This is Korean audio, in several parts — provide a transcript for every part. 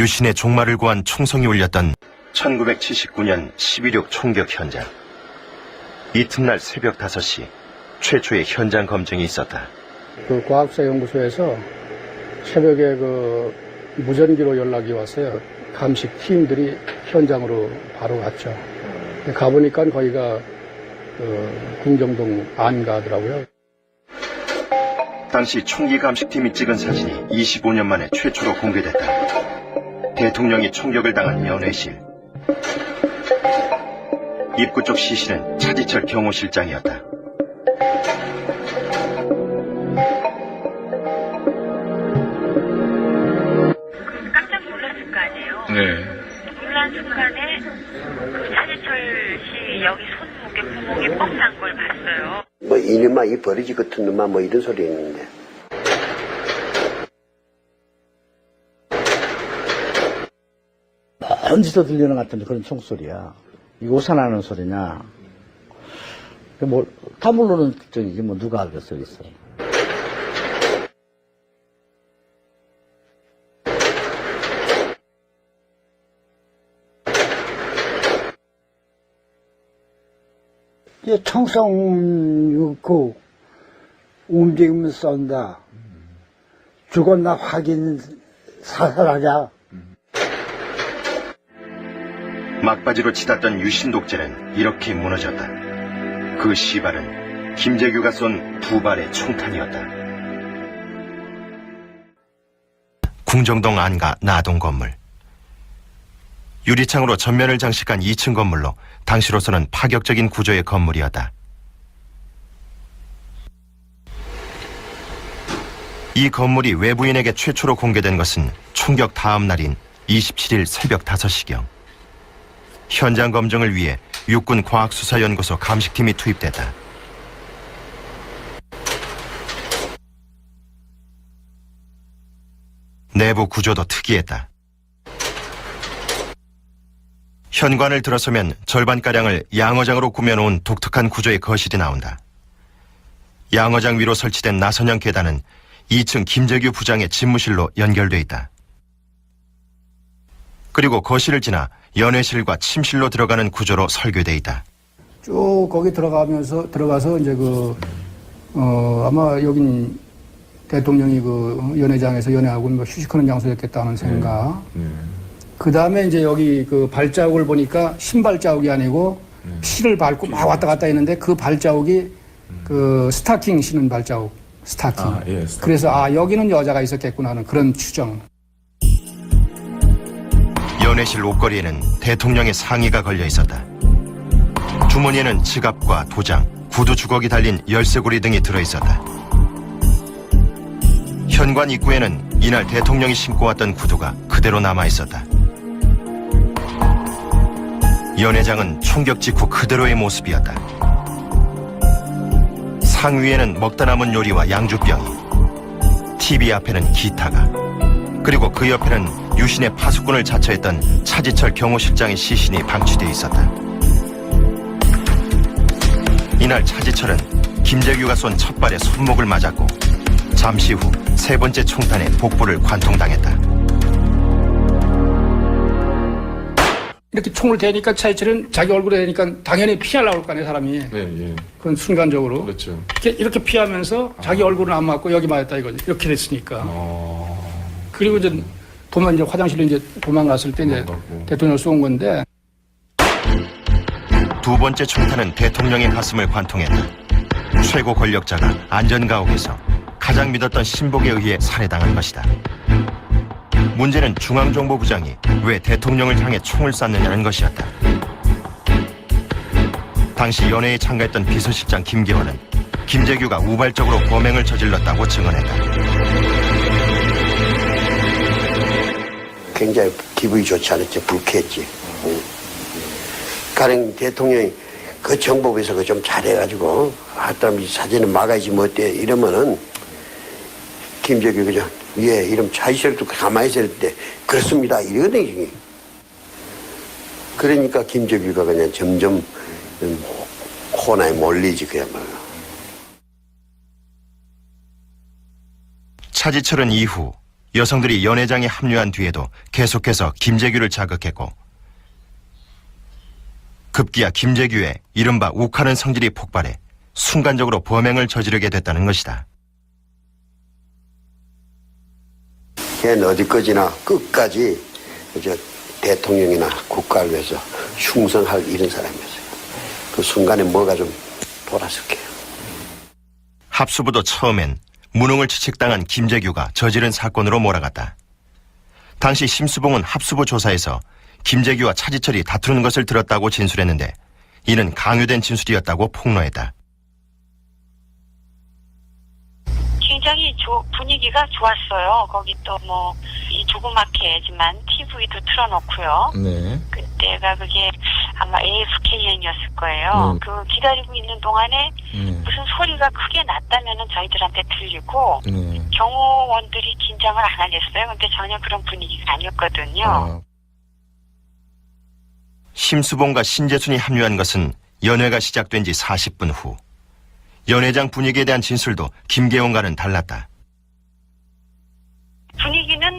유신의 종말을 구한 총성이 울렸던 1979년 11.6 총격 현장. 이튿날 새벽 5시 최초의 현장 검증이 있었다. 그 과학수사연구소에서 새벽에 무전기로 연락이 왔어요. 감식 팀들이 현장으로 바로 갔죠. 가보니까 거기가 궁정동 안가더라고요. 당시 총기 감식팀이 찍은 사진이 25년 만에 최초로 공개됐다. 대통령이 총격을 당한 연회실. 입구 쪽 시신은 차지철 경호실장이었다. 깜짝 놀랐을 거 아니에요? 네. 놀란 순간에 그 차지철 씨 여기 손목에 구멍이 뻥 난 걸 봤어요. 뭐 이놈아 이 버리지 같은 놈아 뭐 이런 소리 했는데 먼지도 들리는 것 같은 그런 총소리야. 이거 오산하는 소리냐. 뭐, 다 모르는 적이지, 뭐, 누가 알겠어, 있어. 이제 청성 그 움직이면서 쏜다. 죽었나 확인 사살하자. 막바지로 치닫던 유신 독재는 이렇게 무너졌다. 그 시발은 김재규가 쏜 2발의 총탄이었다. 궁정동 안가 나동 건물. 유리창으로 전면을 장식한 2층 건물로 당시로서는 파격적인 구조의 건물이었다. 이 건물이 외부인에게 최초로 공개된 것은 총격 다음 날인 27일 새벽 5시경. 현장 검증을 위해 육군 과학수사연구소 감식팀이 투입됐다. 내부 구조도 특이했다. 현관을 들어서면 절반가량을 양어장으로 꾸며놓은 독특한 구조의 거실이 나온다. 양어장 위로 설치된 나선형 계단은 2층 김재규 부장의 집무실로 연결돼 있다. 그리고 거실을 지나 연회실과 침실로 들어가는 구조로 설계돼 있다. 쭉 거기 들어가서 이제 아마 여긴 대통령이 연회장에서 연회하고 뭐 휴식하는 장소였겠다는 생각. 그 다음에 이제 여기 발자국을 보니까 신발 자국이 아니고 실을 밟고 막 왔다 갔다 했는데 그 발자국이 스타킹 신은 발자국. 스타킹. 예, 스타킹. 그래서 여기는 여자가 있었겠구나 하는 그런 추정. 연회실 옷걸이에는 대통령의 상의가 걸려 있었다. 주머니에는 지갑과 도장, 구두 주걱이 달린 열쇠고리 등이 들어있었다. 현관 입구에는 이날 대통령이 신고 왔던 구두가 그대로 남아있었다. 연회장은 총격 직후 그대로의 모습이었다. 상위에는 먹다 남은 요리와 양주병이, TV 앞에는 기타가, 그리고 그 옆에는 유신의 파수꾼을 자처했던 차지철 경호실장의 시신이 방치되어 있었다. 이날 차지철은 김재규가 쏜 첫 발에 손목을 맞았고 잠시 후 3번째 총탄에 복부를 관통당했다. 이렇게 총을 대니까 차이철은 자기 얼굴에 대니까 당연히 피하려고 할 거 아니에요, 사람이. 네, 예. 그건 순간적으로. 그렇죠. 이렇게 피하면서 자기 얼굴은 안 맞고 여기 맞았다 이거지. 이렇게 됐으니까. 그리고 이제 이제 화장실로 이제 도망갔을 때 이제 대통령을 쏜 건데. 2번째 총탄은 대통령의 가슴을 관통했다. 최고 권력자가 안전가옥에서 가장 믿었던 신복에 의해 살해당한 것이다. 문제는 중앙정보부장이 왜 대통령을 향해 총을 쐈느냐는 것이었다. 당시 연회에 참가했던 비서실장 김기원은 김재규가 우발적으로 범행을 저질렀다고 증언했다. 굉장히 기분이 좋지 않았지. 불쾌했지. 가령 대통령이 그 정보부에서 그 좀 잘해가지고 하여튼 이 사진을 막아야지 뭐 어때 이러면은 김재규 그죠? 예, 이러면 차이철도 가만히 있을 때 그렇습니다 이러거든요. 그러니까 김재규가 그냥 점점 코너에 몰리지 그야말로. 차지철은 이후 여성들이 연회장에 합류한 뒤에도 계속해서 김재규를 자극했고 급기야 김재규의 이른바 욱하는 성질이 폭발해 순간적으로 범행을 저지르게 됐다는 것이다. 걔는 어디까지나 끝까지 대통령이나 국가를 위해서 충성할 이런 사람이었어요. 그 순간에 뭐가 좀 돌았을 거예요. 합수부도 처음엔 무능을 취직당한 김재규가 저지른 사건으로 몰아갔다. 당시 심수봉은 합수부 조사에서 김재규와 차지철이 다투는 것을 들었다고 진술했는데 이는 강요된 진술이었다고 폭로했다. 굉장히 분위기가 좋았어요. 거기 또 뭐 이 조그맣게 하지만 TV도 틀어놓고요. 네. 그때가 그게 아마 AFKN이었을 거예요. 그 기다리고 있는 동안에 무슨 소리가 크게 났다면은 저희들한테 들리고 경호원들이 긴장을 안 하겠어요. 근데 전혀 그런 분위기가 아니었거든요. 심수봉과 신재순이 합류한 것은 연회가 시작된 지 40분 후. 연회장 분위기에 대한 진술도 김계원과는 달랐다. 분위기는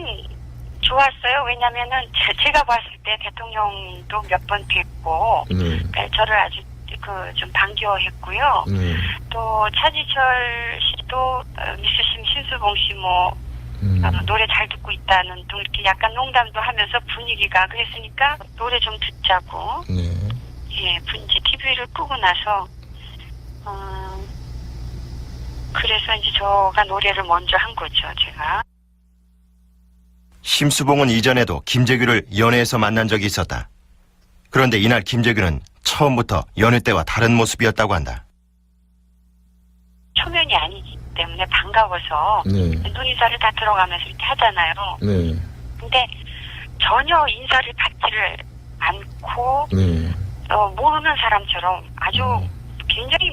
좋았어요. 왜냐면은 제가 봤을 때 대통령도 몇 번 뵙고 저를 아주 좀 반겨했고요. 또 차지철 씨도 미스심 신수봉 씨 뭐 노래 잘 듣고 있다는 또 이렇게 약간 농담도 하면서 분위기가 그랬으니까 노래 좀 듣자고. 예, 이제 TV를 끄고 나서 그래서 이제 저가 노래를 먼저 한 거죠, 제가. 심수봉은 이전에도 김재규를 연회에서 만난 적이 있었다. 그런데 이날 김재규는 처음부터 연회 때와 다른 모습이었다고 한다. 초면이 아니기 때문에 반가워서 눈인사를 다 들어가면서 이렇게 하잖아요. 근데 전혀 인사를 받지를 않고 모르는 사람처럼 아주 굉장히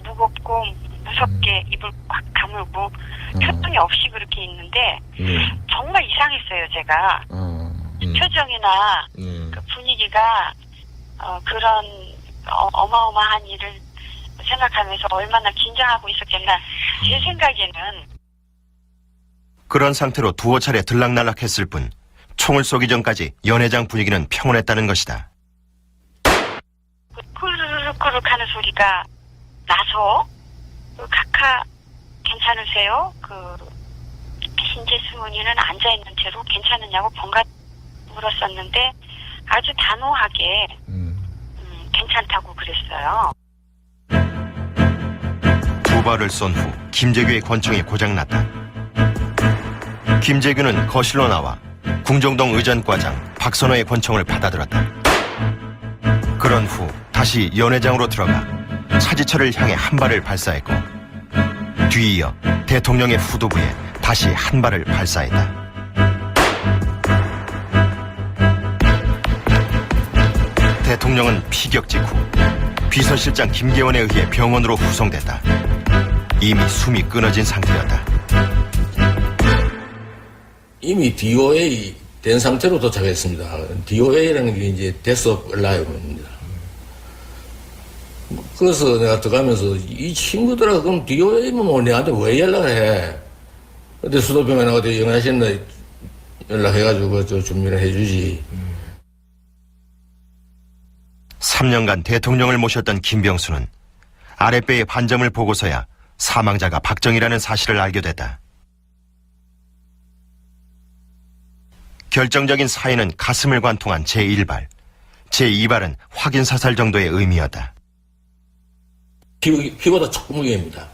무겁고 무섭게 입을 꽉 다물고 표정이 없이 그렇게 있는데 정말 이상했어요, 제가. 표정이나 그 분위기가 그런 어마어마한 일을 생각하면서 얼마나 긴장하고 있었겠나. 제 생각에는. 그런 상태로 두어 차례 들락날락했을 뿐 총을 쏘기 전까지 연회장 분위기는 평온했다는 것이다. 꾸르륵꾸르륵 하는 소리가 나서 각하 괜찮으세요? 신재수문이는 앉아있는 채로 괜찮으냐고 번gat 물었었는데 아주 단호하게 괜찮다고 그랬어요. 두 발을 쏜 후 김재규의 권총이 고장났다. 김재규는 거실로 나와 궁정동 의전과장 박선호의 권총을 받아들었다. 그런 후 다시 연회장으로 들어가 차지철을 향해 한 발을 발사했고 뒤이어 대통령의 후두부에 다시 한 발을 발사했다. 대통령은 피격 직후 비서실장 김계원에 의해 병원으로 후송됐다. 이미 숨이 끊어진 상태였다. 이미 DOA 된 상태로 도착했습니다. DOA라는 게 이제 데스 오브 라이브입니다. 그래서 내가 들어가면서 이 친구들아 그럼 DOA면 뭐 내한테 왜 연락을 해? 근데 수도병원에 어디 영하셨나 연락해가지고 저 준비를 해주지. 3년간 대통령을 모셨던 김병수는 아랫배의 반점을 보고서야 사망자가 박정희라는 사실을 알게 됐다. 결정적인 사인은 가슴을 관통한 제1발, 제2발은 확인 사살 정도의 의미였다. 피보다 조금 위에입니다.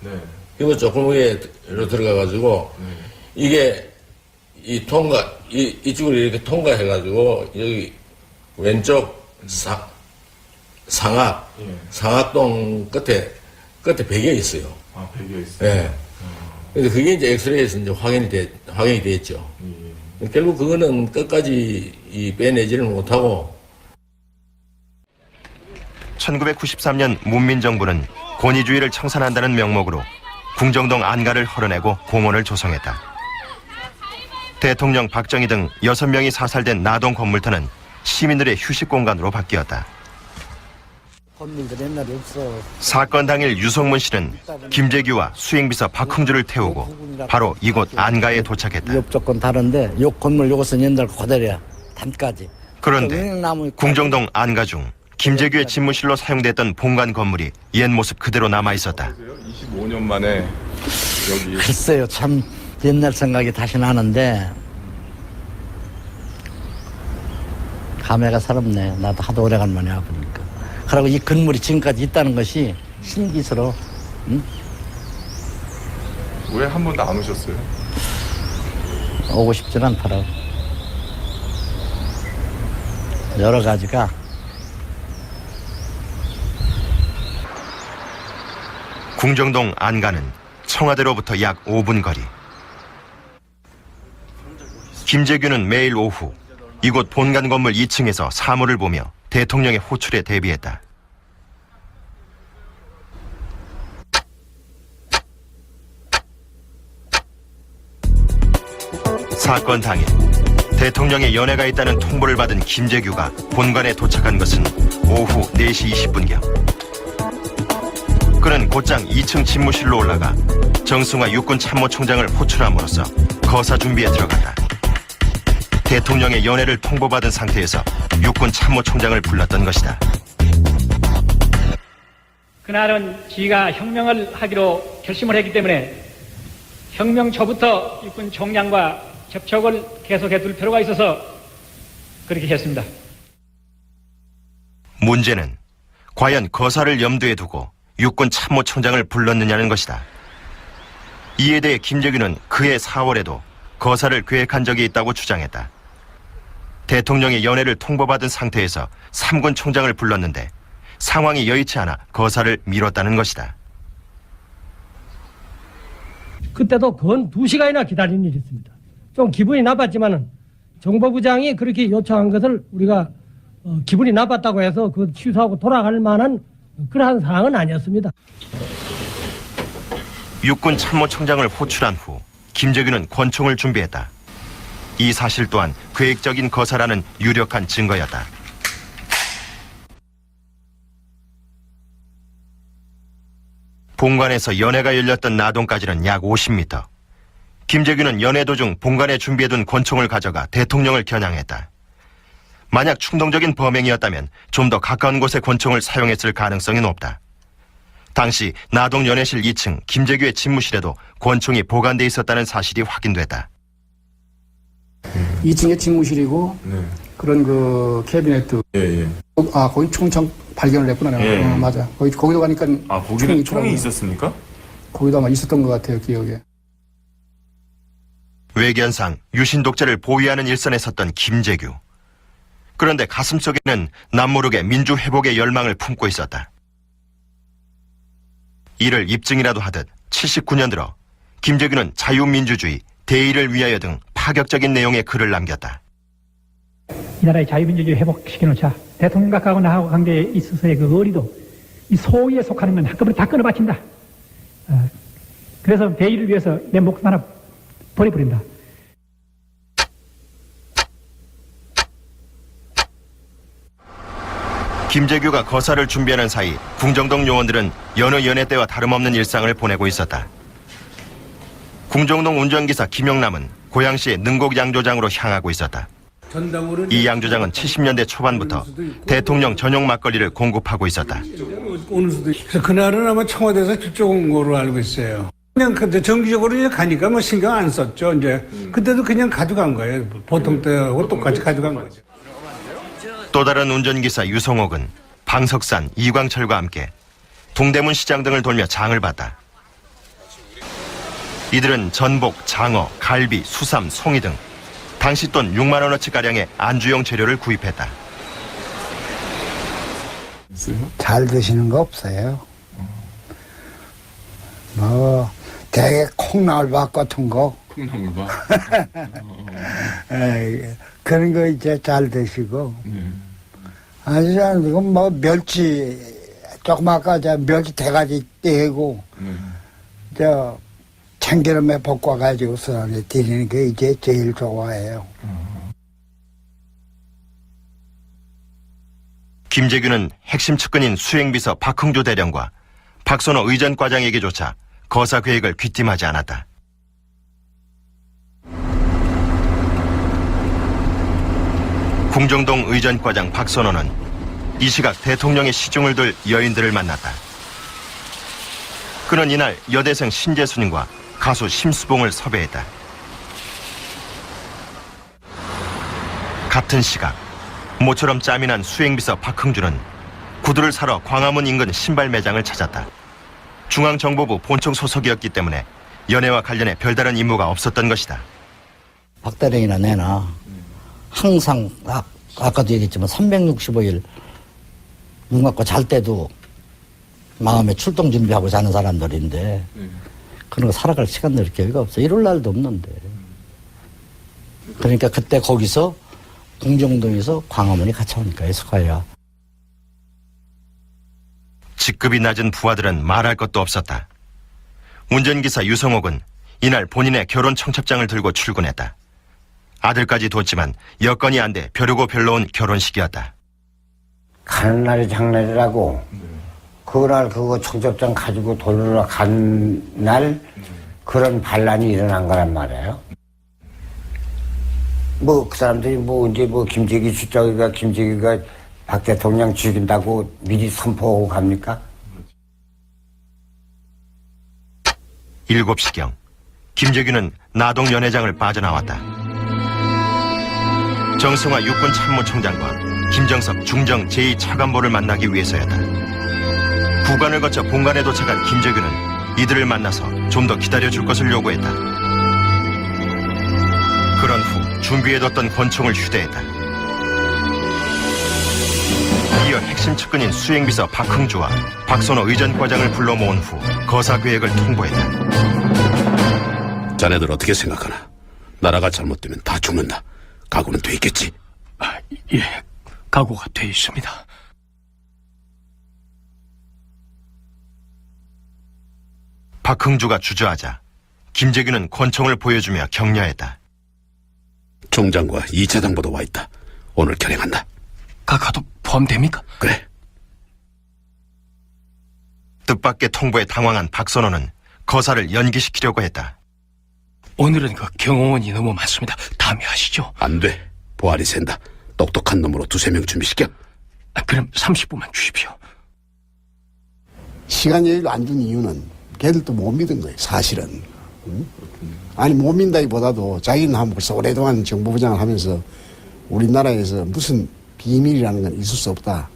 피보다 조금 위에로 들어가가지고 이게 이쪽으로 이렇게 통과해가지고 여기 왼쪽 상악동 끝에 베개 있어요. 아, 베개 있어요? 예. 근데 그게 이제 엑스레이에서 이제 확인이 됐죠. 결국 그거는 끝까지 빼내지를 못하고. 1993년 문민정부는 권위주의를 청산한다는 명목으로 궁정동 안가를 헐어내고 공원을 조성했다. 대통령 박정희 등 6명이 사살된 나동 건물터는 시민들의 휴식 공간으로 바뀌었다. 건물들 옛날에 없어. 사건 당일 유성문 씨는 김재규와 수행비서 박흥주를 태우고 바로 이곳 안가에 도착했다. 옆조건 다른데 요 건물 요것은 옛날 그대로야. 단까지. 그런데 궁정동 안가 중 김재규의 집무실로 사용됐던 본관 건물이 옛 모습 그대로 남아 있었다. 25년 만에 여기 글쎄요, 참 옛날 생각이 다시 나는데 감회가 새롭네. 나도 하도 오래간만에 와보니까. 그리고 이 건물이 지금까지 있다는 것이 신기스러워. 응? 왜 한 번도 안 오셨어요? 오고 싶진 않더라고. 여러 가지가. 궁정동 안가는 청와대로부터 약 5분 거리. 김재규는 매일 오후 이곳 본관 건물 2층에서 사물을 보며 대통령의 호출에 대비했다. 사건 당일 대통령의 연회가 있다는 통보를 받은 김재규가 본관에 도착한 것은 오후 4시 20분경. 그는 곧장 2층 집무실로 올라가 정승화 육군 참모총장을 호출함으로써 거사 준비에 들어갔다. 대통령의 연회를 통보받은 상태에서 육군 참모총장을 불렀던 것이다. 그날은 지가 혁명을 하기로 결심을 했기 때문에 혁명 초부터 육군 총장과 접촉을 계속해 둘 필요가 있어서 그렇게 했습니다. 문제는 과연 거사를 염두에 두고 육군 참모총장을 불렀느냐는 것이다. 이에 대해 김재규는 그해 4월에도 거사를 계획한 적이 있다고 주장했다. 대통령의 연회를 통보받은 상태에서 3군 총장을 불렀는데 상황이 여의치 않아 거사를 미뤘다는 것이다. 그때도 건 2시간이나 기다린 일이 있습니다. 좀 기분이 나빴지만은 정보부장이 그렇게 요청한 것을 우리가 기분이 나빴다고 해서 그 취소하고 돌아갈 만한 그러한 사항은 아니었습니다. 육군 참모총장을 호출한 후 김재규는 권총을 준비했다. 이 사실 또한 계획적인 거사라는 유력한 증거였다. 본관에서 연회가 열렸던 나동까지는 약 50m. 김재규는 연회 도중 본관에 준비해둔 권총을 가져가 대통령을 겨냥했다. 만약 충동적인 범행이었다면 좀 더 가까운 곳에 권총을 사용했을 가능성이 높다. 당시 나동 연회실 2층 김재규의 집무실에도 권총이 보관돼 있었다는 사실이 확인됐다. 2층에 집무실이고 네. 그런 그 캐비넷도 거기 총청 발견을 했구나. 내가. 맞아. 거기도 가니까 거기는 총이 있었습니까? 거기도 아마 있었던 것 같아요, 기억에. 외견상 유신 독재를 보위하는 일선에 섰던 김재규. 그런데 가슴속에는 남모르게 민주회복의 열망을 품고 있었다. 이를 입증이라도 하듯 79년 들어 김재규는 자유민주주의, 대의를 위하여 등 파격적인 내용의 글을 남겼다. 이 나라의 자유민주주의 회복시켜놓자. 대통령과 하고 나하고 관계에 있어서의 그 의리도 이 소위에 속하는 건 한꺼번에 다 끊어바친다. 그래서 대의를 위해서 내 목숨 하나 버려버린다. 김재규가 거사를 준비하는 사이 궁정동 요원들은 여느 연회 때와 다름없는 일상을 보내고 있었다. 궁정동 운전기사 김영남은 고양시의 능곡 양조장으로 향하고 있었다. 이 양조장은 70년대 초반부터 대통령 전용 막걸리를 공급하고 있었다. 그래서 그날은 아마 청와대에서 그쪽 온 거로 알고 있어요. 그냥 그때 정기적으로 이제 가니까 뭐 신경 안 썼죠. 이제 그때도 그냥 가져간 거예요. 보통 때하고 똑같이 가져간 거죠. 또 다른 운전기사 유성옥은 방석산, 이광철과 함께 동대문 시장 등을 돌며 장을 봤다. 이들은 전복, 장어, 갈비, 수삼, 송이 등 당시 돈 6만 원어치가량의 안주용 재료를 구입했다. 잘 드시는 거 없어요. 뭐 되게 콩나물밥 같은 거. 콩나물밥. 그런 거 이제 잘 드시고. 아주 안 되고 뭐 멸치 조금 아까 저 멸치 대가지 떼고 저 참기름에 볶아가지고서 드리는 게 이제 제일 좋아해요. 김재규는 핵심 측근인 수행비서 박흥주 대령과 박선호 의전과장에게조차 거사 계획을 귀띔하지 않았다. 궁정동 의전과장 박선호는 이 시각 대통령의 시중을 둘 여인들을 만났다. 그는 이날 여대생 신재순과 가수 심수봉을 섭외했다. 같은 시각 모처럼 짬이 난 수행비서 박흥주는 구두를 사러 광화문 인근 신발 매장을 찾았다. 중앙정보부 본청 소속이었기 때문에 연애와 관련해 별다른 임무가 없었던 것이다. 박 대령이나 내나 항상 아까도 얘기했지만 365일 눈 감고 잘 때도 마음에 출동 준비하고 자는 사람들인데 그런 거 살아갈 시간도 이렇게 여유가 없어. 이럴 날도 없는데. 그러니까 그때 거기서 궁정동에서 광화문이 같이 오니까 에스콰이어. 직급이 낮은 부하들은 말할 것도 없었다. 운전기사 유성옥은 이날 본인의 결혼 청첩장을 들고 출근했다. 아들까지 뒀지만 여건이 안 돼 벼르고 별로온 결혼식이었다. 가는 날이 장날이라고 그날 그거 청첩장 가지고 돌러 간 날 그런 반란이 일어난 거란 말이에요. 뭐 그 사람들이 뭐 이제 뭐 김재기가 박 대통령 죽인다고 미리 선포하고 갑니까? 7시경 김재규는 나동 연회장을 빠져나왔다. 정승화 육군 참모총장과 김정석 중정 제2차관보를 만나기 위해서였다. 구간을 거쳐 본관에 도착한 김재규는 이들을 만나서 좀 더 기다려줄 것을 요구했다. 그런 후 준비해뒀던 권총을 휴대했다. 이어 핵심 측근인 수행비서 박흥주와 박선호 의전과장을 불러 모은 후 거사 계획을 통보했다. 자네들 어떻게 생각하나? 나라가 잘못되면 다 죽는다. 각오는 돼 있겠지? 예, 각오가 돼 있습니다. 박흥주가 주저하자 김재규는 권총을 보여주며 격려했다. 총장과 2차 당보도 와 있다. 오늘 결행한다. 각하도 포함됩니까? 그래. 뜻밖의 통보에 당황한 박선호는 거사를 연기시키려고 했다. 오늘은 그 경호원이 너무 많습니다. 다음에 하시죠. 안 돼. 보안이 샌다. 똑똑한 놈으로 2-3명 준비시켜. 그럼 30분만 주십시오. 시간 여유를 안 준 이유는 걔들도 못 믿은 거예요, 사실은. 응? 아니, 못 믿다기보다도 자기는 한 벌써 오랫동안 정보부장을 하면서 우리나라에서 무슨 비밀이라는 건 있을 수 없다.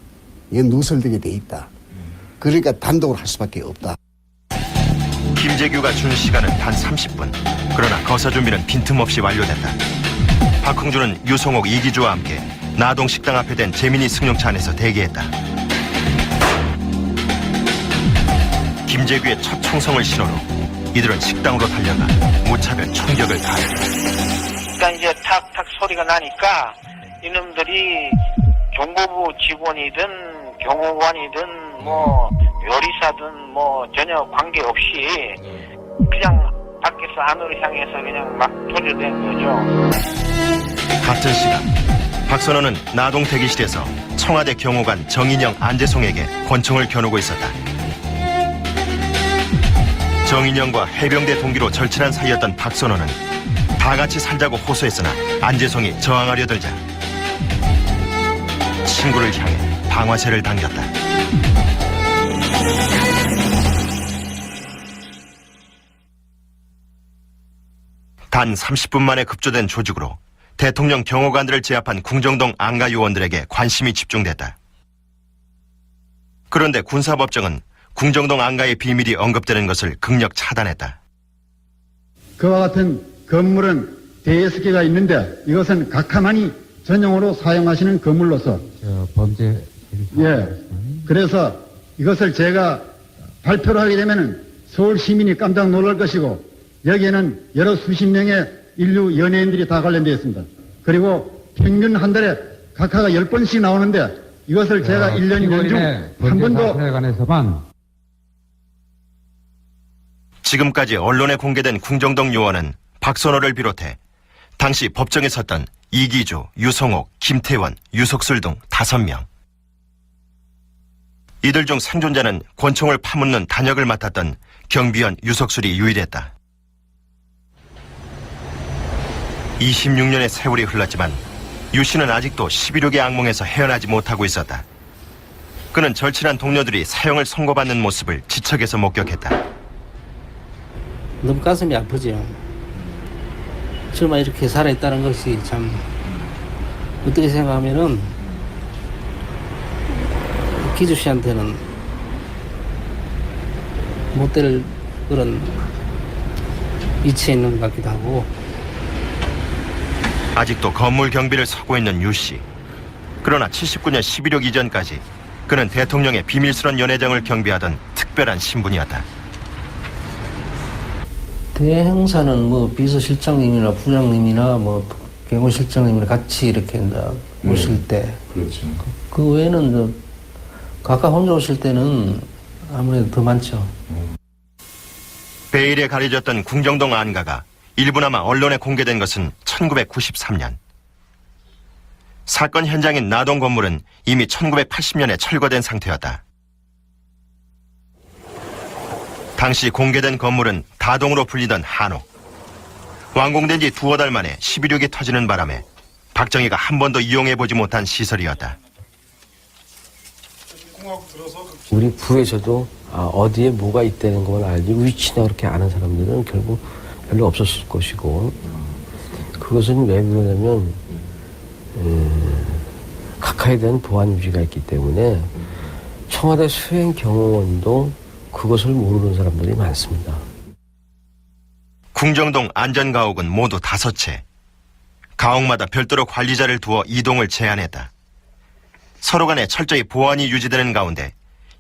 이건 누설되게 돼 있다. 그러니까 단독으로 할 수밖에 없다. 김재규가 준 시간은 단 30분. 그러나 거사 준비는 빈틈없이 완료됐다. 박흥주는 유성옥 이기주와 함께 나동 식당 앞에 된 재민이 승용차 안에서 대기했다. 김재규의 첫 총성을 신호로 이들은 식당으로 달려가 무차별 총격을 가했다. 그러니까 이제 탁탁 소리가 나니까 이놈들이 정보부 직원이든 경호관이든 뭐 요리사든 뭐 전혀 관계없이 그냥 밖에서 안으로 향해서 그냥 막 도주된 거죠. 같은 시각 박선호는 나동 대기실에서 청와대 경호관 정인영, 안재송에게 권총을 겨누고 있었다. 정인영과 해병대 동기로 절친한 사이였던 박선호는 다 같이 살자고 호소했으나 안재송이 저항하려 들자 친구를 향해 방아쇠를 당겼다. 단 30분 만에 급조된 조직으로 대통령 경호관들을 제압한 궁정동 안가 요원들에게 관심이 집중됐다. 그런데 군사법정은 궁정동 안가의 비밀이 언급되는 것을 극력 차단했다. 그와 같은 건물은 대여섯 개가 있는데 이것은 각하만이 전용으로 사용하시는 건물로서 범죄 그래서 이것을 제가 발표를 하게 되면은 서울 시민이 깜짝 놀랄 것이고 여기에는 여러 수십 명의 인류 연예인들이 다 관련되어 있습니다. 그리고 평균 한 달에 각하가 10번씩 나오는데 이것을 제가 1년 연중 한 번도 관해서만 지금까지 언론에 공개된 궁정동 요원은 박선호를 비롯해 당시 법정에 섰던 이기주, 유성옥, 김태원, 유석술 등 5명. 이들 중 생존자는 권총을 파묻는 단역을 맡았던 경비원 유석술이 유일했다. 26년의 세월이 흘렀지만 유 씨는 아직도 11.6의 악몽에서 헤어나지 못하고 있었다. 그는 절친한 동료들이 사형을 선고받는 모습을 지척에서 목격했다. 너무 가슴이 아프죠. 정말 이렇게 살아있다는 것이 참 어떻게 생각하면은 기주 씨한테는 못될 그런 위치에 있는 것 같기도 하고. 아직도 건물 경비를 서고 있는 유 씨. 그러나 79년 11.6 이전까지 그는 대통령의 비밀스런 연회장을 경비하던 특별한 신분이었다. 대행사는 뭐 비서실장님이나 부장님이나 뭐 경호실장님이나 같이 이렇게 이제 오실 때. 그렇죠. 그 외에는 각각 혼자 오실 때는 아무래도 더 많죠. 베일에 가려졌던 궁정동 안가가 일부나마 언론에 공개된 것은 1993년. 사건 현장인 나동 건물은 이미 1980년에 철거된 상태였다. 당시 공개된 건물은 다동으로 불리던 한옥. 완공된 지 두어 달 만에 11.6이 터지는 바람에 박정희가 한 번도 이용해보지 못한 시설이었다. 우리 부에서도 어디에 뭐가 있다는 걸 알지 위치나 그렇게 아는 사람들은 결국 별로 없었을 것이고, 그것은 왜 그러냐면 각하에 대한 보안 유지가 있기 때문에 청와대 수행 경호원도 그것을 모르는 사람들이 많습니다. 궁정동 안전가옥은 모두 5채. 가옥마다 별도로 관리자를 두어 이동을 제한했다. 서로 간에 철저히 보안이 유지되는 가운데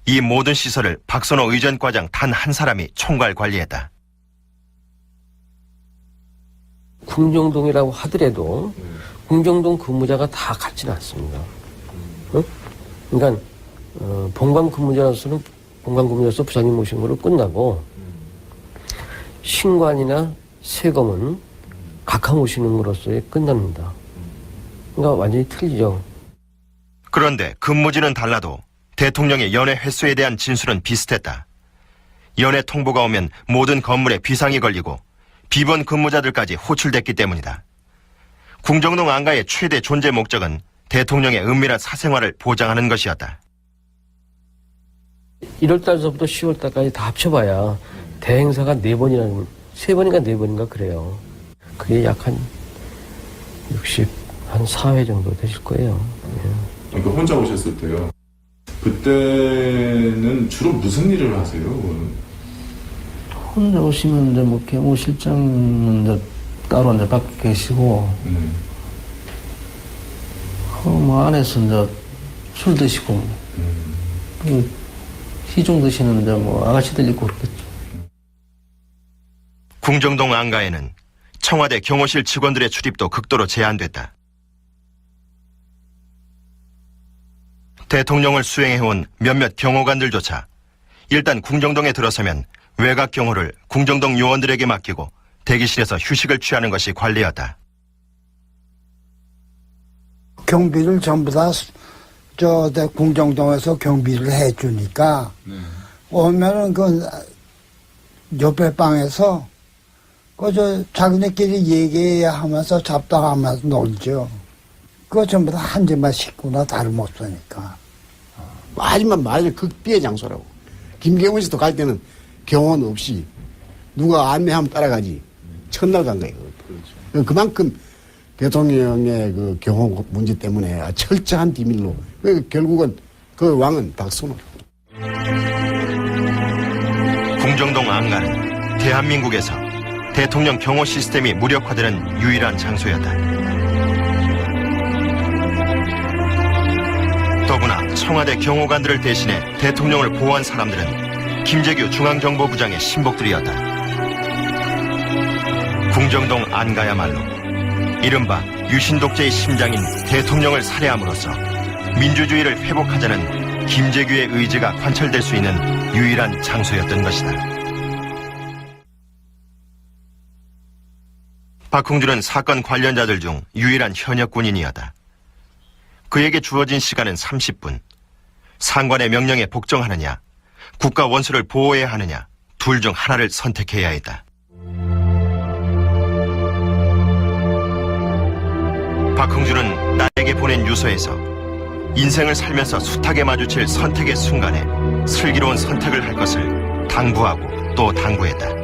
이 모든 시설을 박선호 의전과장 단 한 사람이 총괄 관리했다. 궁정동이라고 하더라도 궁정동 근무자가 다 같지는 않습니다. 어? 그러니까 본관 근무자로서는 본관 근무자로서 부장님 모신 거로 끝나고, 신관이나 세검은 각하 모시는 거로서의 끝납니다. 그러니까 완전히 틀리죠. 그런데 근무지는 달라도 대통령의 연회 횟수에 대한 진술은 비슷했다. 연회 통보가 오면 모든 건물에 비상이 걸리고 비번 근무자들까지 호출됐기 때문이다. 궁정동 안가의 최대 존재 목적은 대통령의 은밀한 사생활을 보장하는 것이었다. 1월달서부터 10월달까지 다 합쳐봐야 대행사가 4번인가 4번인가 그래요. 그게 약 한 4회 정도 되실 거예요. 그러니까 혼자 오셨을 때요. 그때는 주로 무슨 일을 하세요? 혼자 오시면 이제 뭐 경호실장은 이제 따로 이제 밖에 계시고, 뭐 안에서 이제 술 드시고, 시중 드시는 이제 뭐 아가씨들 있고 그렇겠죠. 궁정동 안가에는 청와대 경호실 직원들의 출입도 극도로 제한됐다. 대통령을 수행해온 몇몇 경호관들조차 일단 궁정동에 들어서면 외곽 경호를 궁정동 요원들에게 맡기고 대기실에서 휴식을 취하는 것이 관례였다. 경비를 전부 다 궁정동에서 경비를 해주니까 오면은 그 옆에 방에서 자기네끼리 얘기하면서 잡담하면서 놀죠. 그거 전부 다 한 집만 식구나 다름없으니까. 마지막 극비의 장소라고. 김경훈 씨도 갈 때는 경호원 없이 누가 안내하면 따라가지. 첫날 간 거예요. 그렇죠. 그만큼 대통령의 그 경호 문제 때문에 철저한 비밀로. 결국은 그 왕은 박선호. 궁정동 안가는 대한민국에서 대통령 경호 시스템이 무력화되는 유일한 장소였다. 더구나 청와대 경호관들을 대신해 대통령을 보호한 사람들은 김재규 중앙정보부장의 신복들이었다. 궁정동 안가야말로 이른바 유신독재의 심장인 대통령을 살해함으로써 민주주의를 회복하자는 김재규의 의지가 관철될 수 있는 유일한 장소였던 것이다. 박홍준은 사건 관련자들 중 유일한 현역 군인이었다. 그에게 주어진 시간은 30분. 상관의 명령에 복종하느냐, 국가 원수를 보호해야 하느냐, 둘 중 하나를 선택해야 했다. 박흥준은 나에게 보낸 유서에서 인생을 살면서 숱하게 마주칠 선택의 순간에 슬기로운 선택을 할 것을 당부하고 또 당부했다.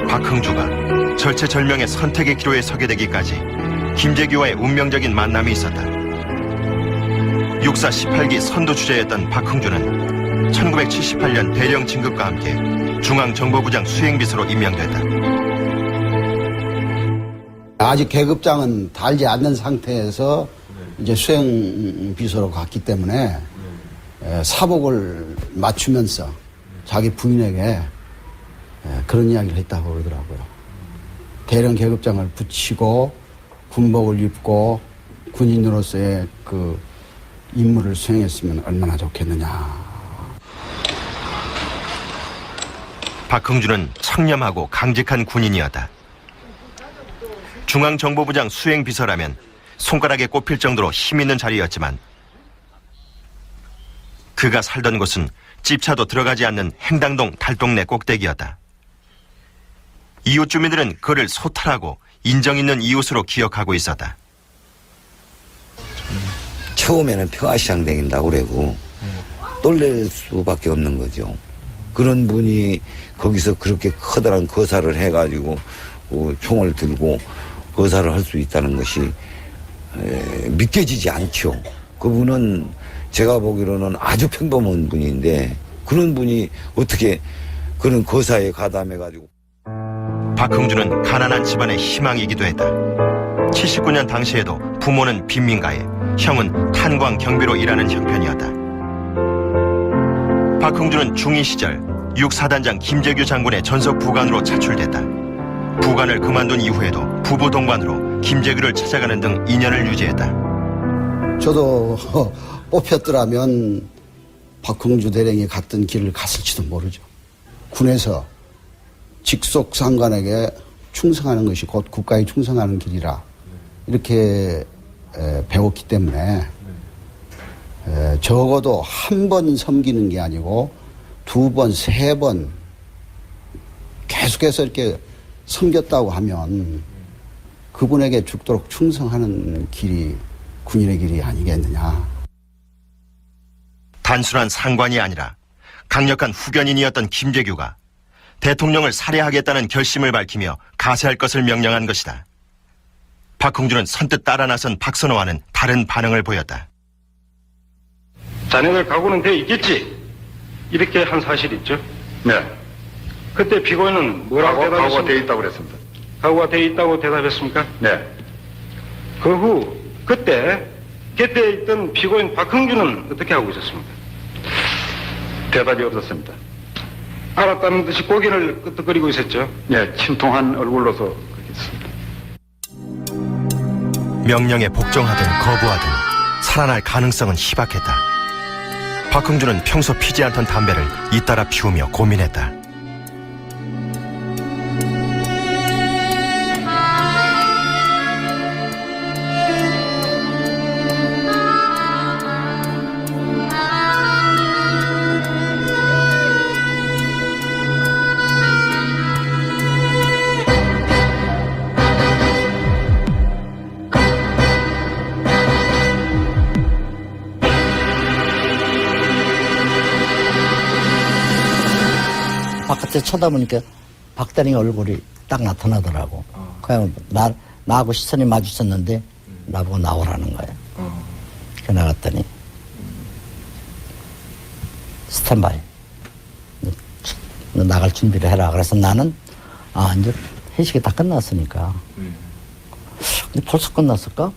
박흥주가 절체절명의 선택의 기로에 서게 되기까지 김재규와의 운명적인 만남이 있었다. 육사 18기 선두주자였던 박흥주는 1978년 대령 진급과 함께 중앙정보부장 수행비서로 임명됐다. 아직 계급장은 달지 않는 상태에서 이제 수행비서로 갔기 때문에 사복을 맞추면서 자기 부인에게 그런 이야기를 했다고 그러더라고요. 대령 계급장을 붙이고 군복을 입고 군인으로서의 그 임무를 수행했으면 얼마나 좋겠느냐. 박흥준은 청렴하고 강직한 군인이었다. 중앙정보부장 수행비서라면 손가락에 꼽힐 정도로 힘있는 자리였지만 그가 살던 곳은 집차도 들어가지 않는 행당동 달동네 꼭대기였다. 이웃 주민들은 그를 소탈하고 인정 있는 이웃으로 기억하고 있었다. 처음에는 평화시장 댕긴다고 그러고 놀랄 수밖에 없는 거죠. 그런 분이 거기서 그렇게 커다란 거사를 해가지고 총을 들고 거사를 할 수 있다는 것이 믿겨지지 않죠. 그분은 제가 보기로는 아주 평범한 분인데 그런 분이 어떻게 그런 거사에 가담해가지고. 박흥준은 가난한 집안의 희망이기도 했다. 79년 당시에도 부모는 빈민가에, 형은 탄광 경비로 일하는 형편이었다. 박흥준은 중2 시절 6사단장 김재규 장군의 전속 부관으로 차출됐다. 부관을 그만둔 이후에도 부부 동반으로 김재규를 찾아가는 등 인연을 유지했다. 저도 뽑혔더라면 박흥주 대령이 갔던 길을 갔을지도 모르죠. 군에서 직속 상관에게 충성하는 것이 곧 국가에 충성하는 길이라 이렇게 배웠기 때문에 적어도 한 번 섬기는 게 아니고 두 번, 세 번 계속해서 이렇게 섬겼다고 하면 그분에게 죽도록 충성하는 길이 군인의 길이 아니겠느냐. 단순한 상관이 아니라 강력한 후견인이었던 김재규가 대통령을 살해하겠다는 결심을 밝히며 가세할 것을 명령한 것이다. 박흥준은 선뜻 따라 나선 박선호와는 다른 반응을 보였다. 자네들 각오는 돼 있겠지? 이렇게 한 사실이 있죠? 네. 그때 피고인은 뭐라고 대답했습니까? 각오가 돼 있다고 그랬습니다. 각오가 돼 있다고 대답했습니까? 네. 그 후 그때 곁에 있던 피고인 박흥준은 어떻게 하고 있었습니까? 대답이 없었습니다. 알았다는 듯이 고개를 끄덕거리고 있었죠? 네, 침통한 얼굴로서 그렇게 했습니다. 명령에 복종하든 거부하든 살아날 가능성은 희박했다. 박흥준은 평소 피지 않던 담배를 잇따라 피우며 고민했다. 바깥에 쳐다보니까 박대리 얼굴이 딱 나타나더라고. 그냥 나하고 시선이 마주쳤는데 나보고 나오라는 거예요. 그래 나갔더니 스탠바이. 너 나갈 준비를 해라. 그래서 나는 이제 회식이 다 끝났으니까. 근데 벌써 끝났을까?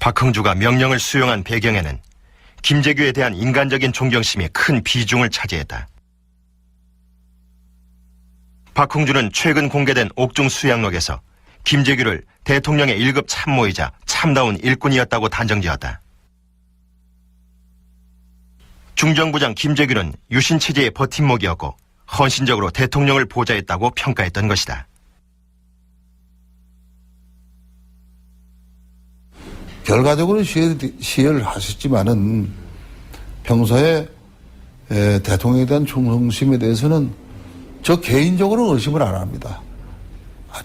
박흥주가 명령을 수용한 배경에는 김재규에 대한 인간적인 존경심이 큰 비중을 차지했다. 박흥주는 최근 공개된 옥중 수양록에서 김재규를 대통령의 1급 참모이자 참다운 일꾼이었다고 단정지었다. 중정부장 김재규는 유신체제의 버팀목이었고 헌신적으로 대통령을 보좌했다고 평가했던 것이다. 결과적으로 시해를 하셨지만은 평소에 대통령에 대한 충성심에 대해서는 저 개인적으로는 의심을 안 합니다.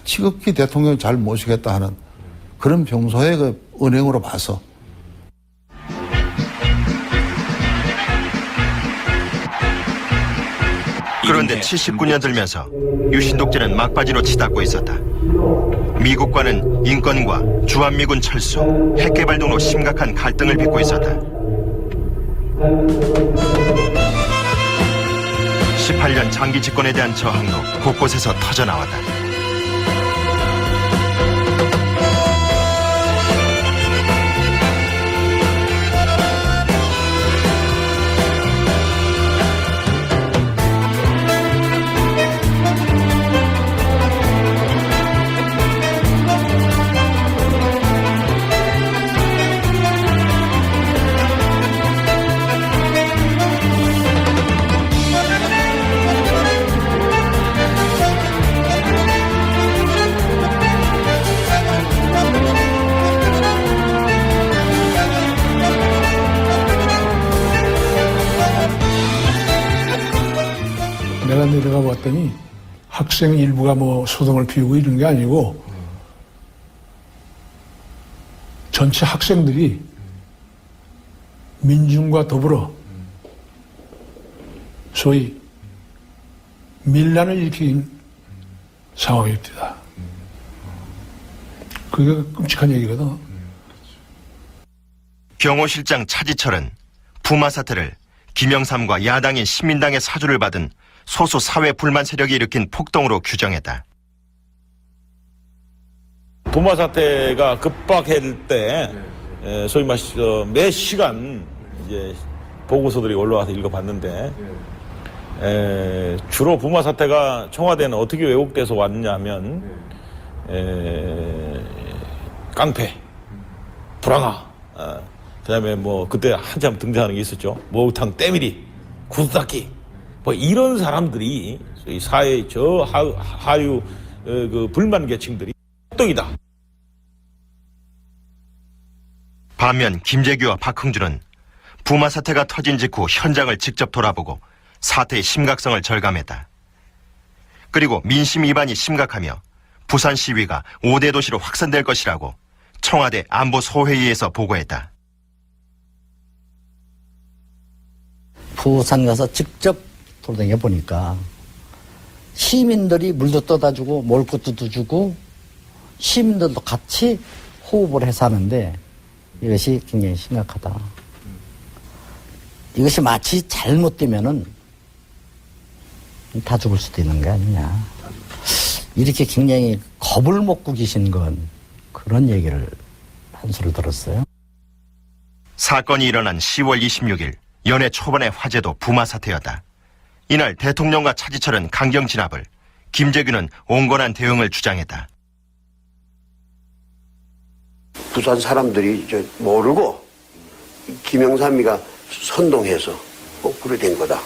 지극히 대통령을 잘 모시겠다 하는 그런 평소의 그 은행으로 봐서. 그런데 79년 들면서 유신 독재는 막바지로 치닫고 있었다. 미국과는 인권과 주한미군 철수, 핵개발 등으로 심각한 갈등을 빚고 있었다. 18년 장기 집권에 대한 저항도 곳곳에서 터져나왔다. 내가 내려가 봤더니 학생 일부가 뭐 소동을 피우고 이런 게 아니고 전체 학생들이 민중과 더불어 소위 밀란을 일으킨 상황이었다. 그게 끔찍한 얘기거든. 경호실장 차지철은 부마 사태를 김영삼과 야당인 신민당의 사주를 받은 소수 사회 불만 세력이 일으킨 폭동으로 규정했다. 부마 사태가 급박할 때 소위 말해서 매 시간 이제 보고서들이 올라와서 읽어봤는데 주로 부마 사태가 청와대는 어떻게 왜곡돼서 왔냐면 깡패, 불황아, 그다음에 뭐 그때 한참 등장하는 게 있었죠. 목욕탕 때밀이, 구두닦기. 뭐 이런 사람들이 사회 저 하류 그 불만 계층들이 폭동이다. 반면 김재규와 박흥준은 부마 사태가 터진 직후 현장을 직접 돌아보고 사태의 심각성을 절감했다. 그리고 민심 위반이 심각하며 부산 시위가 5대 도시로 확산될 것이라고 청와대 안보소회의에서 보고했다. 부산 가서 직접 돌아다녀 보니까 시민들이 물도 떠다 주고 먹을 것도 주고 시민들도 같이 호흡을 해서 하는데 이것이 굉장히 심각하다. 이것이 마치 잘못되면은 다 죽을 수도 있는 게 아니냐. 이렇게 굉장히 겁을 먹고 계신 건 그런 얘기를 한 수를 들었어요. 사건이 일어난 10월 26일 연애 초반의 화제도 부마 사태였다. 이날 대통령과 차지철은 강경 진압을, 김재규는 온건한 대응을 주장했다. 부산 사람들이 모르고 김영삼이가 선동해서 그래 된 거다.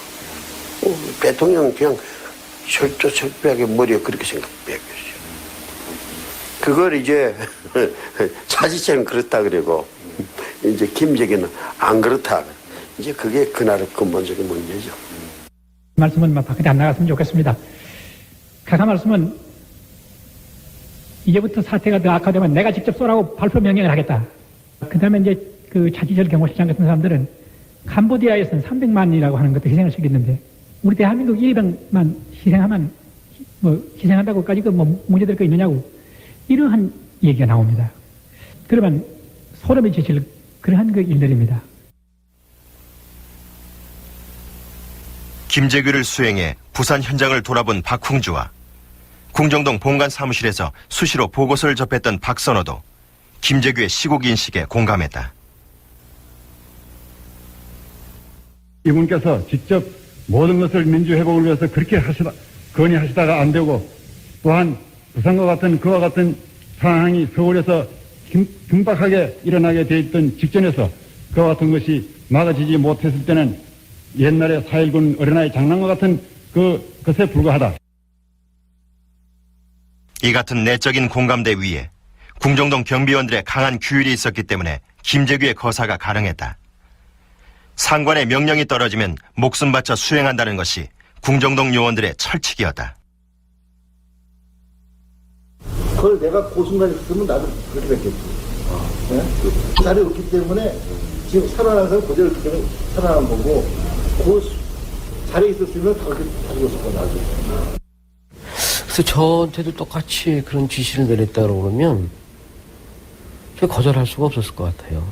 대통령은 그냥 철저철저하게 머리에 그렇게 생각했어요. 그걸 이제 차지철은 그렇다 그러고 이제 김재규는 안 그렇다. 이제 그게 그날의 근본적인 문제죠. 말씀은 밖에 안 나갔으면 좋겠습니다. 가사 말씀은 이제부터 사태가 더 악화되면 내가 직접 쏘라고 발표 명령을 하겠다. 그 다음에 이제 그 차지철 경호실장 같은 사람들은 캄보디아에서는 300만이라고 하는 것도 희생을 시켰는데 우리 대한민국 200만 희생하면 뭐 희생한다고까지 그 뭐 문제될 거 있느냐고 이러한 얘기가 나옵니다. 그러면 소름이 끼칠 그러한 그 일들입니다. 김재규를 수행해 부산 현장을 돌아본 박흥주와 궁정동 본관 사무실에서 수시로 보고서를 접했던 박선호도 김재규의 시국 인식에 공감했다. 이분께서 직접 모든 것을 민주회복을 위해서 그렇게 건의하시다가 안 되고 또한 부산과 같은 그와 같은 상황이 서울에서 긴박하게 일어나게 돼 있던 직전에서 그와 같은 것이 막아지지 못했을 때는 옛날에 4.19 어린아이 장난과 같은 그 것에 불과하다. 이 같은 내적인 공감대 위에 궁정동 경비원들의 강한 규율이 있었기 때문에 김재규의 거사가 가능했다. 상관의 명령이 떨어지면 목숨 바쳐 수행한다는 것이 궁정동 요원들의 철칙이었다. 그걸 내가 고순간에 있으면 나도 그렇게 됐겠지. 네? 자리 없기 때문에 지금 살아난 사람 그대로 있기 때문에 살아난 거고 그 자리에 있었으면 다 그렇게 다 죽었을 거야 나도. 그래서 저한테도 똑같이 그런 지시를 내렸다고 그러면 제가 거절할 수가 없었을 것 같아요.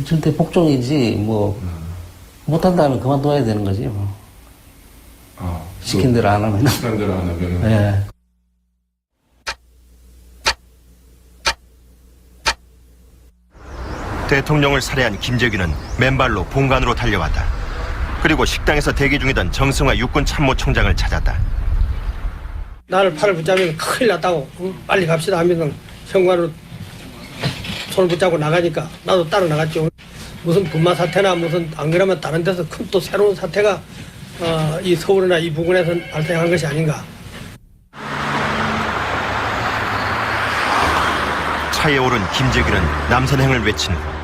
절대 복종이지 뭐 못한다면 그만둬야 되는 거지 뭐. 시킨 대로 안 하면. 시킨 대로 안 하면. 네. 대통령을 살해한 김재규는 맨발로 본관으로 달려왔다. 그리고 식당에서 대기 중이던 정승화 육군 참모총장을 찾았다. 나를 팔을 붙잡으면 큰일 났다고 빨리 갑시다 하면서 현관으로 손을 붙잡고 나가니까 나도 따라 나갔죠. 무슨 분마 사태나 무슨 안 그러면 다른 데서 큰 또 새로운 사태가 이 서울이나 이 부근에서 발생한 것이 아닌가. 차에 오른 김재규는 남선행을 외친 후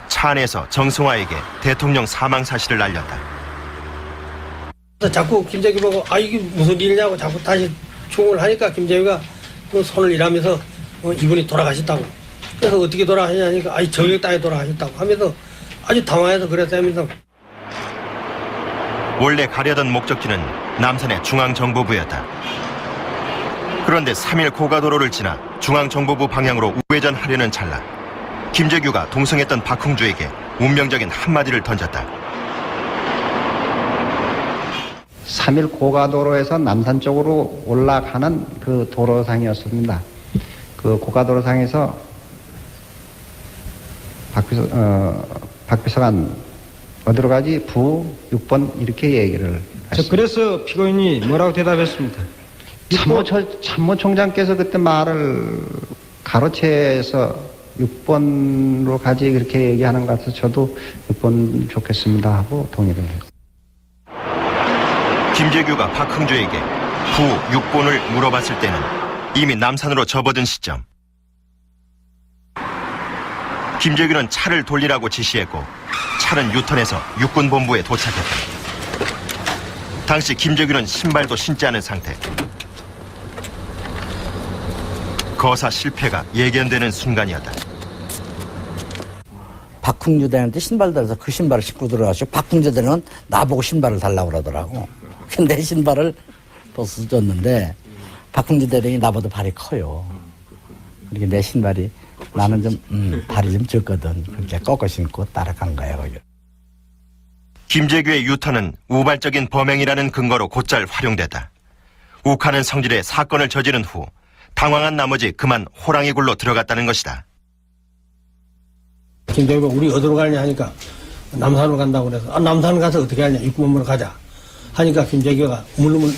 차 안에서 정승화에게 대통령 사망 사실을 알렸다. 자꾸 김재규 보고 이게 무슨 일이냐고 자꾸 다시 충고를 하니까 김재규가 그 손을 일하면서 이분이 돌아가셨다고. 그래서 어떻게 돌아가셨냐니까 저격 땅에 돌아가셨다고 하면서 아주 당황해서 그랬다면서. 원래 가려던 목적지는 남산의 중앙정보부였다. 그런데 3일 고가도로를 지나 중앙정보부 방향으로 우회전하려는 찰나 김재규가 동승했던 박흥주에게 운명적인 한마디를 던졌다. 3일 고가도로에서 남산 쪽으로 올라가는 그 도로상이었습니다. 그 고가도로상에서 박비서관 어디로 가지? 부 6번 이렇게 얘기를 했습니다. 그래서 피고인이 뭐라고 대답했습니까? 참모총장께서 그때 말을 가로채서 6번으로 가지 그렇게 얘기하는 것 같아서 저도 6번 좋겠습니다 하고 동의를 했습니다. 김재규가 박흥주에게 부 6번을 물어봤을 때는 이미 남산으로 접어든 시점. 김재규는 차를 돌리라고 지시했고 차는 유턴해서 육군본부에 도착했다. 당시 김재규는 신발도 신지 않은 상태. 거사 실패가 예견되는 순간이었다. 박흥주 대원한테 신발 달아서 그 신발을 신고 들어가시고 박흥주 대원은 나보고 신발을 달라고 그러더라고. 근데 신발을 벗어줬는데 박흥주 대원이 나보다 발이 커요. 그렇게 내 신발이 나는 좀 발이 좀 적거든. 그렇게 꺾어 신고 따라간 거예요. 거기. 김재규의 유턴은 우발적인 범행이라는 근거로 곧잘 활용됐다. 욱하는 성질에 사건을 저지른 후 당황한 나머지 그만 호랑이 굴로 들어갔다는 것이다. 김재규가 우리 어디로 가냐 하니까 남산으로 간다고 그래서 남산 가서 어떻게 하냐 육군본부로 가자 하니까 김재규가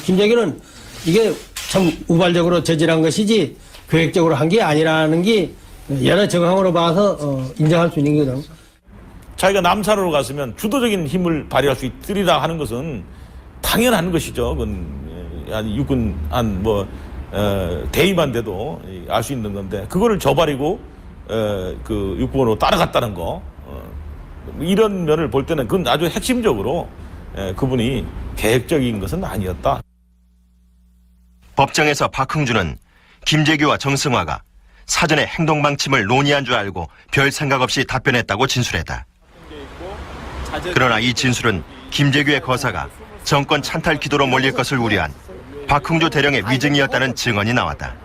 김재규는 이게 참 우발적으로 저질한 것이지 계획적으로 한 게 아니라는 게 여러 정황으로 봐서 인정할 수 있는 거죠. 자기가 남산으로 갔으면 주도적인 힘을 발휘할 수 있으리라 하는 것은 당연한 것이죠. 그건 육군 대의만 돼도 알 수 있는 건데 그거를 저버리고 그 육군으로 따라갔다는 거 이런 면을 볼 때는 그건 아주 핵심적으로 그분이 계획적인 것은 아니었다. 법정에서 박흥주는 김재규와 정승화가 사전에 행동 방침을 논의한 줄 알고 별 생각 없이 답변했다고 진술했다. 그러나 이 진술은 김재규의 거사가 정권 찬탈 기도로 몰릴 것을 우려한 박흥주 대령의 위증이었다는 증언이 나왔다.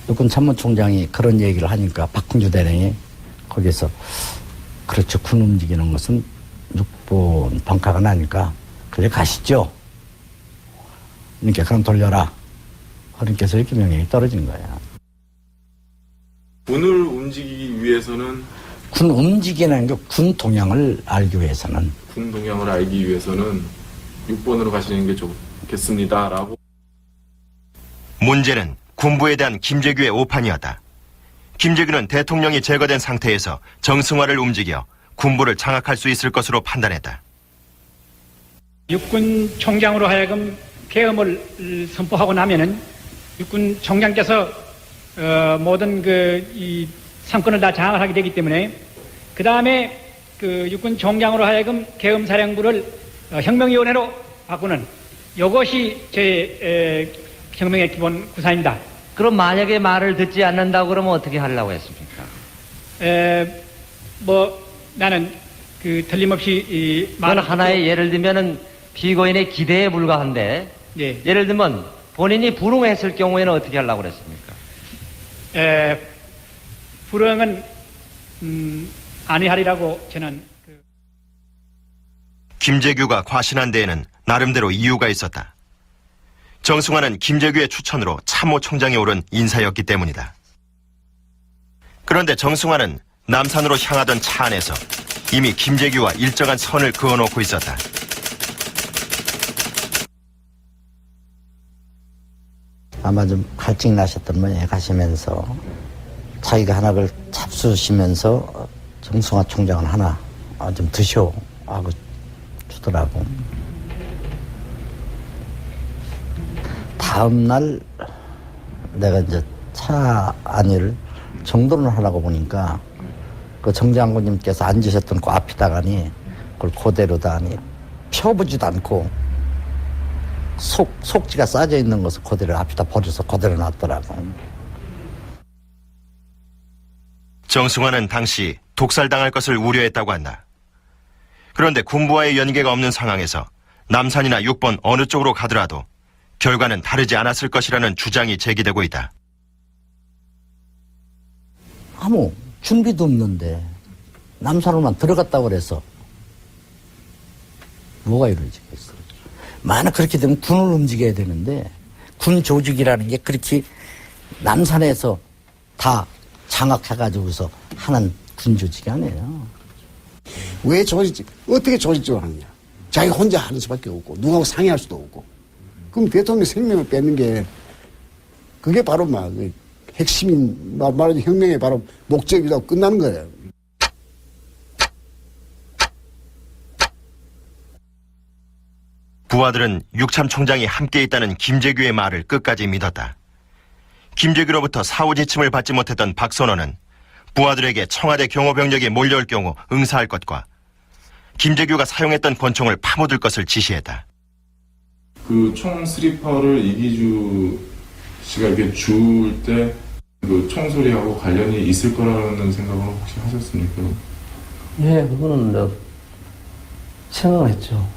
육군 참모총장이 그런 얘기를 하니까 박흥주 대령이 거기서 그렇죠. 군 움직이는 것은 육군 방카가 나니까 그래 가시죠. 그러니까 그럼 돌려라. 그러니까 이렇게 명령이 떨어진 거야. 군을 움직이기 위해서는 군 움직이는 게 군 동향을 알기 위해서는 군 동향을 알기 위해서는 6번으로 가시는 게 좋겠습니다라고. 문제는 군부에 대한 김재규의 오판이었다. 김재규는 대통령이 제거된 상태에서 정승화를 움직여 군부를 장악할 수 있을 것으로 판단했다. 육군 총장으로 하여금 계엄을 선포하고 나면은 육군 총장께서 모든 이 상권을 다 장악을 하게 되기 때문에 그 다음에 그 육군 총장으로 하여금 계엄사령부를 혁명위원회로 바꾸는 이것이 제 혁명의 기본 구사입니다. 그럼 만약에 말을 듣지 않는다고 그러면 어떻게 하려고 했습니까? 나는 틀림없이 그건 하나의 예를 들면은 피고인의 기대에 불과한데 예. 예를 들면 본인이 불응했을 경우에는 어떻게 하려고 그랬습니까? 불응은 아니하리라고 저는. 김재규가 과신한 데에는 나름대로 이유가 있었다. 정승환은 김재규의 추천으로 참모총장에 오른 인사였기 때문이다. 그런데 정승환은 남산으로 향하던 차 안에서 이미 김재규와 일정한 선을 그어놓고 있었다. 아마 좀 갈증이 나셨던 모양에 가시면서 자기가 하나를 잡수시면서 정승환 총장은 하나 좀 드셔 하고 주더라고. 다음날 내가 이제 차 안을 정돈을 하려고 보니까 그 정장군님께서 앉으셨던 그 앞에다가니 그걸 그대로다니 펴보지도 않고 속지가 싸져 있는 것을 그대로 앞에다 버려서 그대로 놨더라고. 정승환은 당시 독살당할 것을 우려했다고 한다. 그런데 군부와의 연계가 없는 상황에서 남산이나 6번 어느 쪽으로 가더라도 결과는 다르지 않았을 것이라는 주장이 제기되고 있다. 아무 준비도 없는데 남산으로만 들어갔다고 그래서 뭐가 이루어지겠어. 만약 그렇게 되면 군을 움직여야 되는데 군 조직이라는 게 그렇게 남산에서 다 장악해가지고서 하는 군 조직이 아니에요. 왜 어떻게 조직적으로 하느냐. 자기가 혼자 하는 수밖에 없고 누구하고 상의할 수도 없고. 그럼 대통령 생명을 뺏는 게 그게 바로 막 핵심인 말하자면 혁명의 바로 목적이라고 끝나는 거예요. 부하들은 육참 총장이 함께 있다는 김재규의 말을 끝까지 믿었다. 김재규로부터 사후 지침을 받지 못했던 박선원은 부하들에게 청와대 경호병력이 몰려올 경우 응사할 것과 김재규가 사용했던 권총을 파묻을 것을 지시했다. 그 총 스리퍼를 이기주 씨가 이렇게 줄 때 그 총소리하고 관련이 있을 거라는 생각을 혹시 하셨습니까? 예, 그거는 생각을 했죠.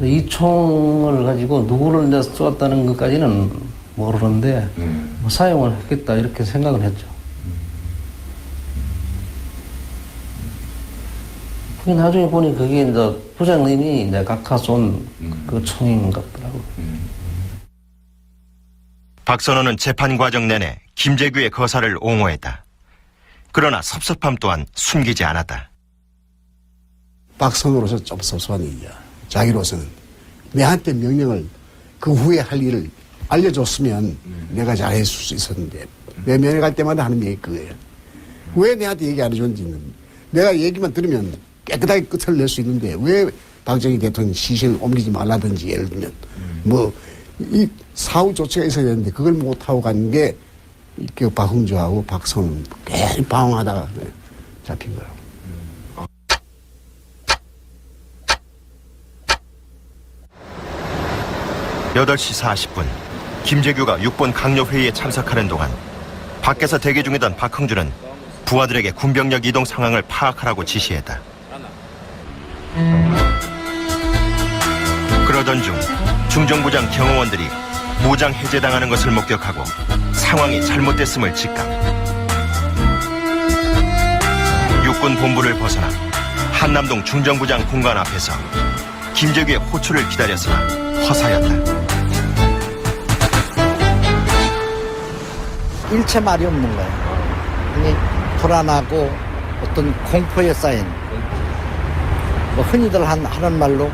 이 총을 가지고 누구를 쏘았다는 것까지는 모르는데 뭐 사용을 했겠다 이렇게 생각을 했죠. 그게 나중에 보니 그게 이제 부장님이 이제 각하 쏜 그 총인 것 같더라고요. 박선원은 재판 과정 내내 김재규의 거사를 옹호했다. 그러나 섭섭함 또한 숨기지 않았다. 박선호로서 좀 섭섭한 일이야. 자기로서는 내한테 명령을 그 후에 할 일을 알려줬으면 내가 잘했을 수 있었는데 내 면회 갈 때마다 하는 얘기 그거예요. 왜 내한테 얘기 안 해줬는지는 내가 얘기만 들으면 깨끗하게 끝을 낼 수 있는데 왜 박정희 대통령 시신을 옮기지 말라든지 예를 들면 뭐 이 사후 조치가 있어야 되는데 그걸 못하고 간 게 그 박흥주하고 박선은 계속 방황하다가 잡힌 거라고. 8시 40분 김재규가 6번 강력회의에 참석하는 동안 밖에서 대기 중이던 박흥주는 부하들에게 군병력 이동 상황을 파악하라고 지시했다. 그러던 중 중정부장 경호원들이 무장 해제당하는 것을 목격하고 상황이 잘못됐음을 직감. 육군 본부를 벗어나 한남동 중정부장 공간 앞에서 김재규의 호출을 기다렸으나 허사였다. 일체 말이 없는 거야. 아니, 불안하고 어떤 공포에 쌓인 뭐 흔히들 하는 말로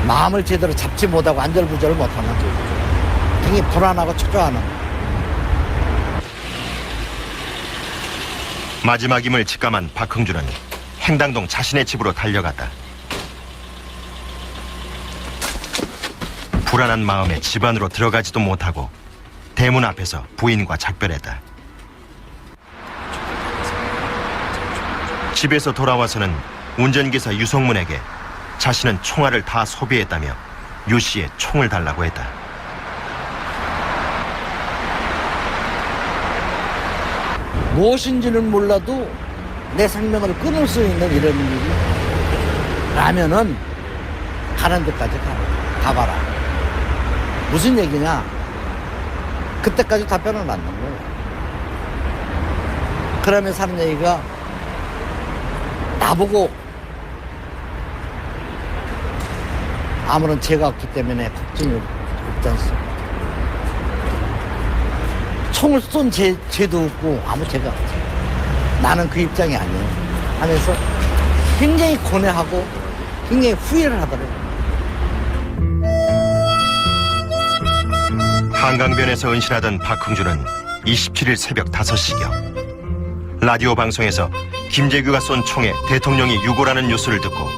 마음을 제대로 잡지 못하고 안절부절을 못하는 굉장히 불안하고 초조하는. 마지막임을 직감한 박흥주는 행당동 자신의 집으로 달려갔다. 불안한 마음에 집 안으로 들어가지도 못하고 대문 앞에서 부인과 작별했다. 집에서 돌아와서는 운전기사 유성문에게 자신은 총알을 다 소비했다며 유 씨의 총을 달라고 했다. 무엇인지는 몰라도 내 생명을 끊을 수 있는 이런 일이 라면은 가는 데까지 가봐라. 무슨 얘기냐? 그때까지 답변을 안 넣는 거예요. 그러면서 하는 얘기가 나보고 아무런 죄가 없기 때문에 걱정이 없지 않습니까? 총을 쏜 죄도 없고 아무 죄가 없지. 나는 그 입장이 아니에요. 하면서 굉장히 고뇌하고 굉장히 후회를 하더라고요. 한강변에서 은신하던 박흥준은 27일 새벽 5시경 라디오 방송에서 김재규가 쏜 총에 대통령이 유고라는 뉴스를 듣고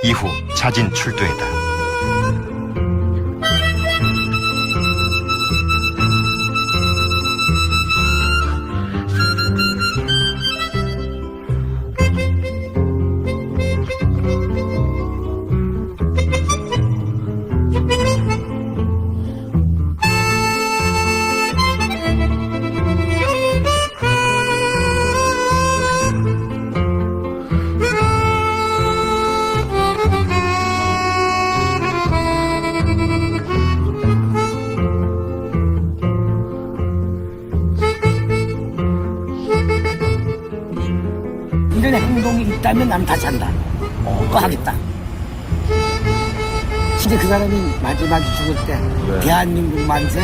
이후 자진 출두했다. 이런 행동이 있다면 난 다시 한다. 그거 하겠다. 진짜 그 사람이 마지막에 죽을 때 대한민국 만세,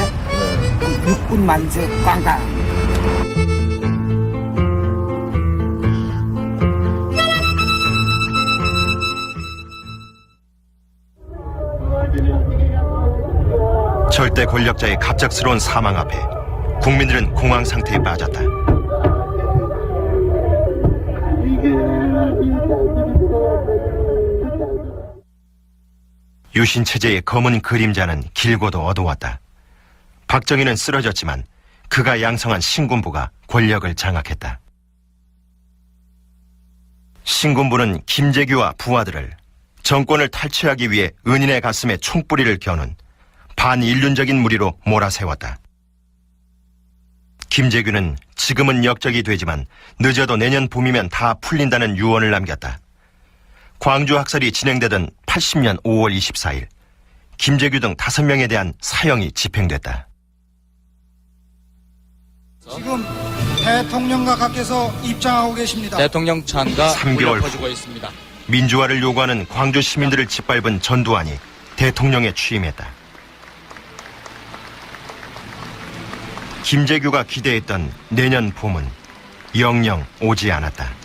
육군 만세, 꽝꽝. 절대 권력자의 갑작스러운 사망 앞에 국민들은 공황 상태에 빠졌다. 유신 체제의 검은 그림자는 길고도 어두웠다. 박정희는 쓰러졌지만 그가 양성한 신군부가 권력을 장악했다. 신군부는 김재규와 부하들을 정권을 탈취하기 위해 은인의 가슴에 총뿌리를 겨눈 반인륜적인 무리로 몰아세웠다. 김재규는 지금은 역적이 되지만 늦어도 내년 봄이면 다 풀린다는 유언을 남겼다. 광주 학살이 진행되던 80년 5월 24일 김재규 등 5명에 대한 사형이 집행됐다. 지금 대통령과 각께서 입장하고 계십니다. 대통령 찬가 3개월 퍼지고 후 있습니다. 민주화를 요구하는 광주 시민들을 짓밟은 전두환이 대통령에 취임했다. 김재규가 기대했던 내년 봄은 영영 오지 않았다.